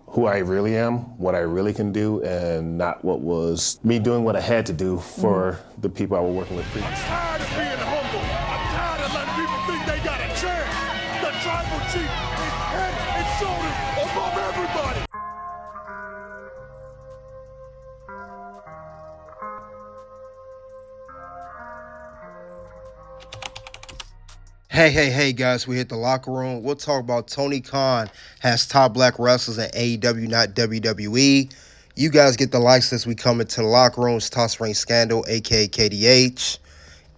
who I really am, what I really can do, and not what was me doing what I had to do for the people I was working with previously. I'm tired of being humble. I'm tired of letting people think they got a chance. The tribal chief is head and shoulders above everybody. Hey, guys, we hit the locker room. We'll talk about Tony Khan has top black wrestlers at AEW, not WWE. You guys get the likes as we come into the locker room's Toss Ring Scandal, a.k.a. KDH.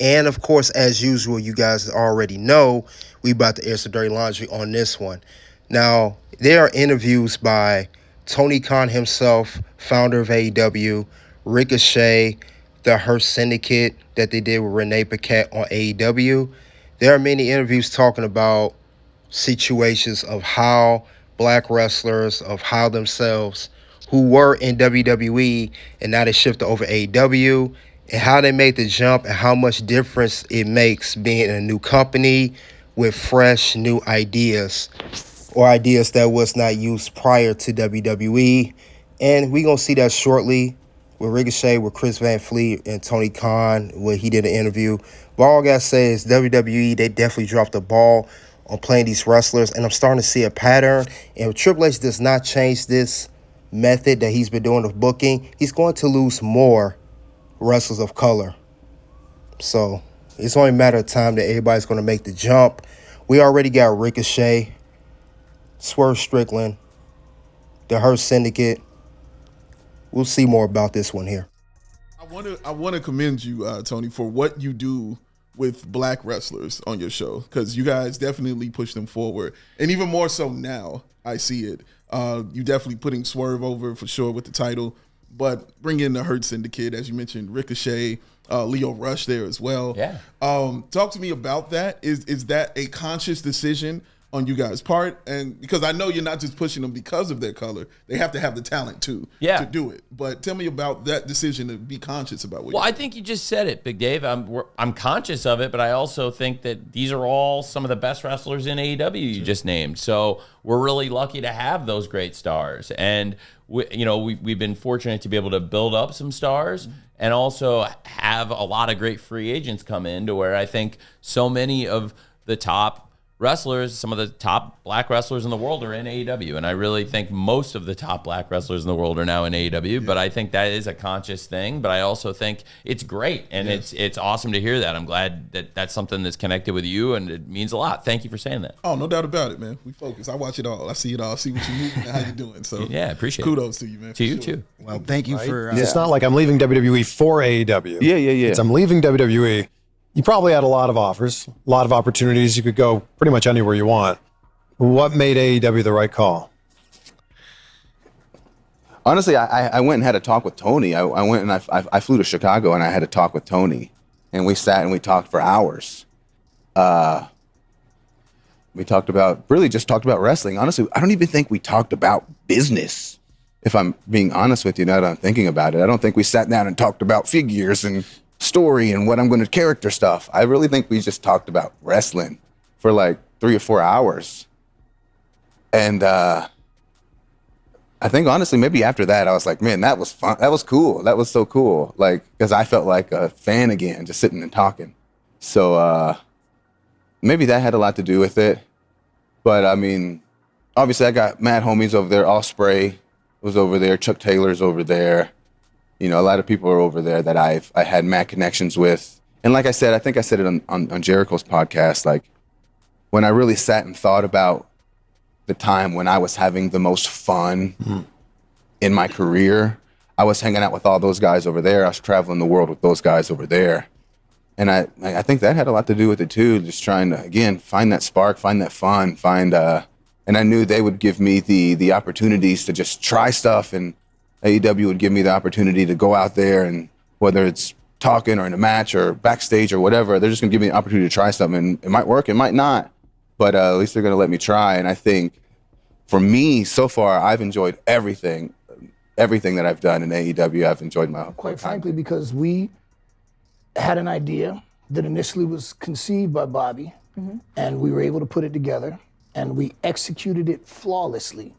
And, of course, as usual, you guys already know, we about to air some dirty laundry on this one. Now, there are interviews by Tony Khan himself, founder of AEW, Ricochet, the Hurt Syndicate that they did with Renee Paquette on AEW. There are many interviews talking about situations of how black wrestlers, of how themselves, who were in WWE and now they shifted over AEW, and how they made the jump and how much difference it makes being in a new company with fresh new ideas or ideas that was not used prior to WWE. And we're going to see that shortly with Ricochet, with Chris Van Fleet and Tony Khan, when he did an interview. But all I got to say is WWE, they definitely dropped the ball on playing these wrestlers, and I'm starting to see a pattern. And if Triple H does not change this method that he's been doing of booking, he's going to lose more wrestlers of color. So it's only a matter of time that everybody's going to make the jump. We already got Ricochet, Swerve Strickland, the Hurt Syndicate. We'll see more about this one here. I want to commend you, Tony, for what you do with black wrestlers on your show, because you guys definitely push them forward, and even more so now. I see it. You definitely putting Swerve over for sure with the title, but bring in the Hurt Syndicate, as you mentioned, Ricochet, Leo Rush there as well. Yeah. Talk to me about that. Is that a conscious decision on you guys' part? And because I know you're not just pushing them because of their color, they have to have the talent too to do it. But tell me about that decision to be conscious about what. Well, I think you just said it, Big Dave. I'm conscious of it, but I also think that these are all some of the best wrestlers in AEW you just named. So we're really lucky to have those great stars, and we've been fortunate to be able to build up some stars and also have a lot of great free agents come in, to where I think so many of the top wrestlers, some of the top black wrestlers in the world are in AEW. And I really think most of the top black wrestlers in the world are now in AEW, but I think that is a conscious thing. But I also think it's great, and it's awesome to hear that. I'm glad that that's something that's connected with you, and it means a lot. Thank you for saying that. Oh, no doubt about it, man. We focus. I watch it all. I see it all. I see what you're moving and how you're doing. So yeah, appreciate kudos to you, man. To you too. Well, thank you for... It's not like I'm leaving WWE for AEW. Yeah. It's I'm leaving WWE. You probably had a lot of offers, a lot of opportunities. You could go pretty much anywhere you want. What made AEW the right call? Honestly, I went and had a talk with Tony. I went and I flew to Chicago and I had a talk with Tony. And we sat and we talked for hours. We talked about wrestling. Honestly, I don't even think we talked about business, if I'm being honest with you now that I'm thinking about it. I don't think we sat down and talked about figures and story and what I'm going to character stuff. I really think we just talked about wrestling for like 3 or 4 hours. And I think honestly, maybe after that, I was like, man, that was fun. That was cool. That was so cool. Like, because I felt like a fan again, just sitting and talking. So maybe that had a lot to do with it. But I mean, obviously I got mad homies over there. Ospreay was over there. Chuck Taylor's over there. You know, a lot of people are over there that I had mad connections with. And like I said, I think I said it on Jericho's podcast, like when I really sat and thought about the time when I was having the most fun in my career, I was hanging out with all those guys over there. I was traveling the world with those guys over there. And I think that had a lot to do with it too, just trying to, again, find that spark, find that fun, and I knew they would give me the opportunities to just try stuff, and AEW would give me the opportunity to go out there, and whether it's talking or in a match or backstage or whatever, they're just going to give me the opportunity to try something. And it might work, it might not, but at least they're going to let me try. And I think for me, so far, I've enjoyed everything that I've done in AEW. I've enjoyed my quite frankly, because we had an idea that initially was conceived by Bobby, and we were able to put it together, and we executed it flawlessly.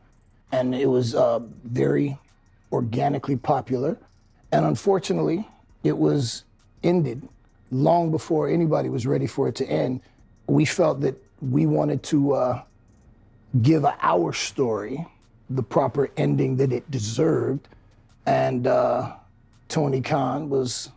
and it was very organically popular. And unfortunately, it was ended long before anybody was ready for it to end. We felt that we wanted to give our story the proper ending that it deserved. And Tony Khan was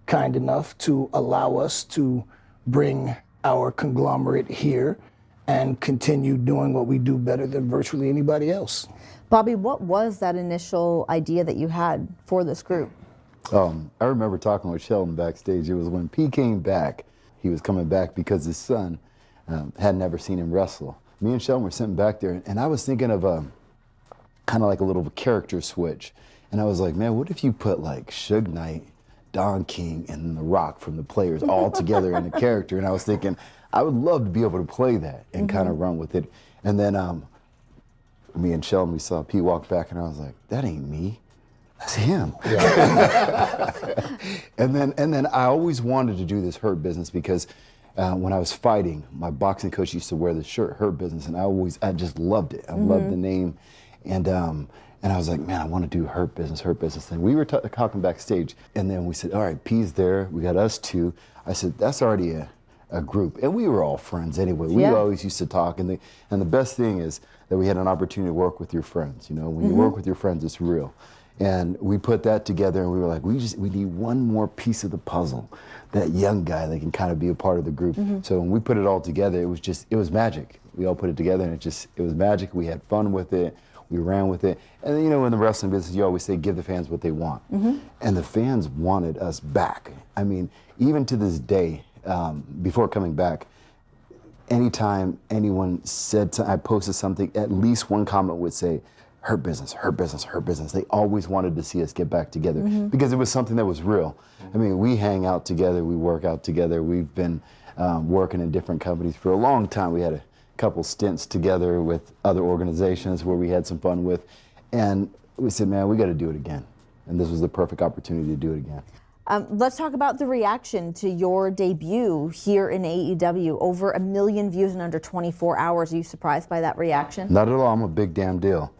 kind enough to allow us to bring our conglomerate here and continue doing what we do better than virtually anybody else. Bobby, what was that initial idea that you had for this group? I remember talking with Sheldon backstage. It was when P came back. He was coming back because his son had never seen him wrestle. Me and Sheldon were sitting back there, and I was thinking of kind of like a little character switch. And I was like, man, what if you put like Suge Knight, Don King, and The Rock from the Players all together in a character? And I was thinking, I would love to be able to play that and kind of run with it. And then me and Sheldon, we saw P walk back, and I was like, that ain't me. That's him. Yeah. and then I always wanted to do this Hurt Business because when I was fighting, my boxing coach used to wear the shirt Hurt Business, and I just loved it. I loved the name, and I was like, man, I want to do Hurt Business. And we were talking backstage, and then we said, all right, P's there. We got us two. I said, that's already a group, and we were all friends anyway. We always used to talk, and the best thing is that we had an opportunity to work with your friends. You know, when you work with your friends, it's real. And we put that together, and we were like, we need one more piece of the puzzle, that young guy that can kind of be a part of the group. So when we put it all together, it was magic. We all put it together, and it was magic. We had fun with it. We ran with it. And then, you know, in the wrestling business, you always say, give the fans what they want. And the fans wanted us back. I mean, even to this day, before coming back, anytime anyone said, I posted something, at least one comment would say, Hurt Business, Hurt Business, Hurt Business. They always wanted to see us get back together because it was something that was real. I mean, we hang out together, we work out together. We've been working in different companies for a long time. We had a couple stints together with other organizations where we had some fun with. And we said, man, we got to do it again. And this was the perfect opportunity to do it again. Let's talk about the reaction to your debut here in AEW. Over 1 million views in under 24 hours. Are you surprised by that reaction? Not at all. I'm a big damn deal.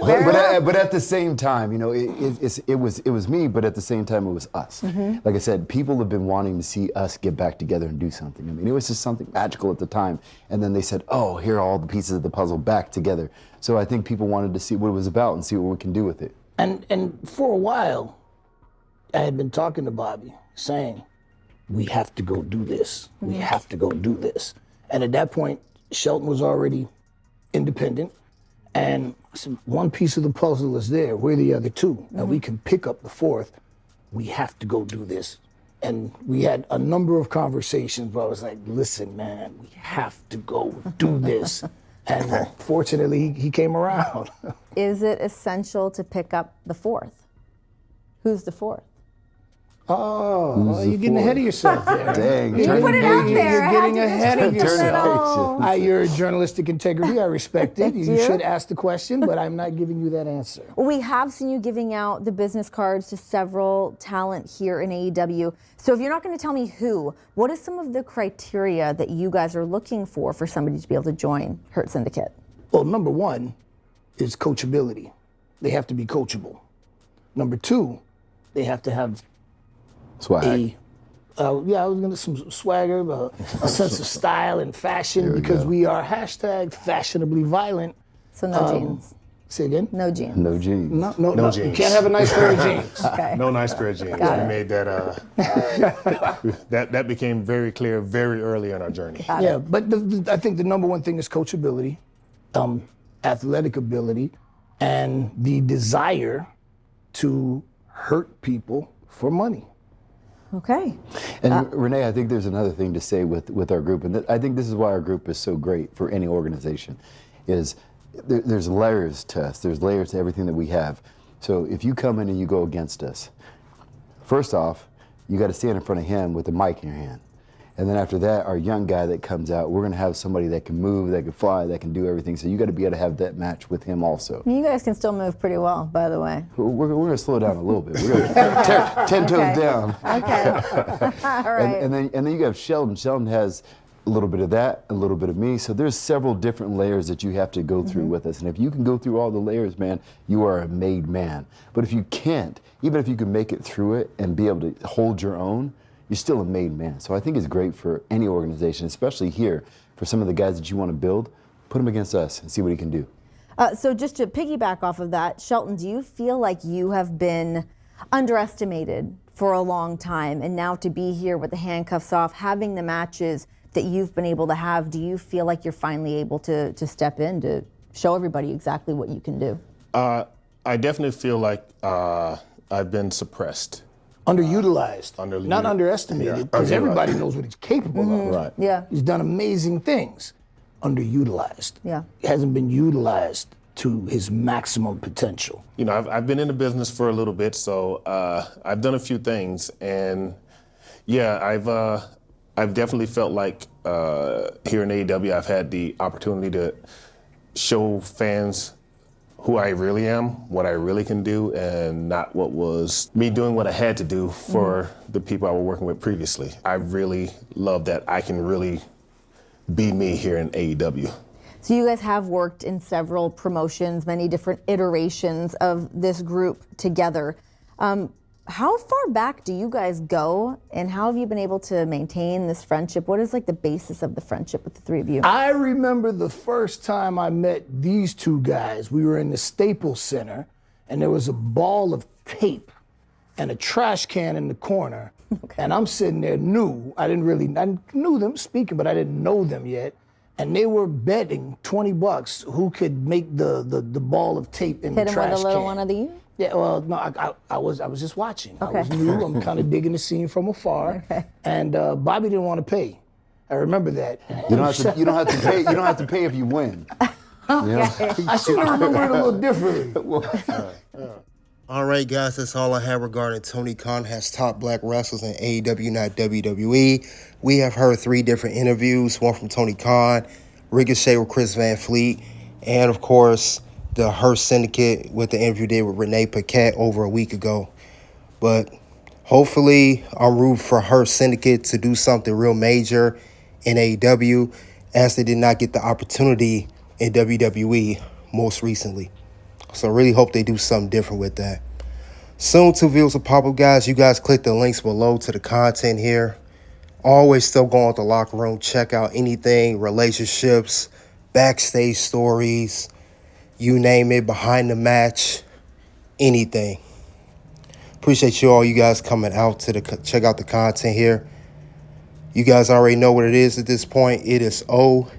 But at the same time, you know, it was me, but at the same time, it was us. Like I said, people have been wanting to see us get back together and do something. I mean, it was just something magical at the time. And then they said, oh, here are all the pieces of the puzzle back together. So I think people wanted to see what it was about and see what we can do with it. And for a while, I had been talking to Bobby, saying, we have to go do this. We have to go do this. And at that point, Shelton was already independent. And I said, one piece of the puzzle is there. We're the other two. And we can pick up the fourth. We have to go do this. And we had a number of conversations where I was like, listen, man, we have to go do this. And fortunately, he came around. Is it essential to pick up the fourth? Who's the fourth? Oh, you're getting ahead of yourself there. Dang. You put it out there. You're getting ahead of yourself. yourself. Your journalistic integrity, I respect it. You should ask the question, but I'm not giving you that answer. We have seen you giving out the business cards to several talent here in AEW. So if you're not going to tell me who, what is some of the criteria that you guys are looking for somebody to be able to join Hurt Syndicate? Well, number one is coachability. They have to be coachable. Number two, they have to have Swag. I was gonna some swagger, a sense of style and fashion, because we are #fashionably violent. So no jeans. Say again? No jeans. No jeans. No jeans. You can't have a nice pair of jeans. Okay. No nice pair of jeans. Got We it. made that became very clear very early in our journey. Yeah, but I think the number one thing is coachability, athletic ability, and the desire to hurt people for money. Okay. And Renee, I think there's another thing to say with our group, and I think this is why our group is so great for any organization, is there's layers to us. There's layers to everything that we have. So if you come in and you go against us, first off, you got to stand in front of him with the mic in your hand. And then after that, our young guy that comes out, we're going to have somebody that can move, that can fly, that can do everything. So you got to be able to have that match with him also. You guys can still move pretty well, by the way. We're going to slow down a little bit. We're going to 10 toes down. Okay. All right. And then you have Sheldon. Sheldon has a little bit of that, a little bit of me. So there's several different layers that you have to go through with us. And if you can go through all the layers, man, you are a made man. But if you can't, even if you can make it through it and be able to hold your own, you're still a made man. So I think it's great for any organization, especially here, for some of the guys that you want to build, put him against us and see what he can do. So just to piggyback off of that, Shelton, do you feel like you have been underestimated for a long time, and now to be here with the handcuffs off, having the matches that you've been able to have, do you feel like you're finally able to step in to show everybody exactly what you can do? I definitely feel like I've been suppressed. Underutilized, not underestimated, because Yeah. everybody knows what he's capable of. Right. Yeah. He's done amazing things. Underutilized. Yeah. He hasn't been utilized to his maximum potential. You know, I've been in the business for a little bit, so I've done a few things, and yeah, I've definitely felt like here in AEW, I've had the opportunity to show fans who I really am, what I really can do, and not what was me doing what I had to do for the people I was working with previously. I really love that I can really be me here in AEW. So you guys have worked in several promotions, many different iterations of this group together. How far back do you guys go, and how have you been able to maintain this friendship? What is like the basis of the friendship with the three of you? I remember the first time I met these two guys. We were in the Staples Center, and there was a ball of tape and a trash can in the corner. And I'm sitting there new. I knew them speaking, but I didn't know them yet. And they were betting $20 who could make the ball of tape in Hit the him trash with a little can. one of these? Yeah, well, no, I was just watching. Okay. I was new. I'm kind of digging the scene from afar. Okay. And Bobby didn't want to pay. I remember that. You don't have to pay. You don't have to pay if you win. I should have remembered it a little differently. All right, guys, that's all I have regarding Tony Khan has top black wrestlers in AEW, not WWE. We have heard 3 different interviews, one from Tony Khan, Ricochet with Chris Van Fleet, and, of course, the Her Syndicate with the interview they did with Renee Paquette over a week ago. But hopefully I'm rooting for Her Syndicate to do something real major in AEW, as they did not get the opportunity in WWE most recently. So I really hope they do something different with that. Soon, 2 videos will pop up, guys. You guys click the links below to the content here. Always still go on the locker room. Check out anything, relationships, backstage stories, you name it, behind the match, anything. Appreciate you guys coming out to check out the content here. You guys already know what it is at this point. It is OUT.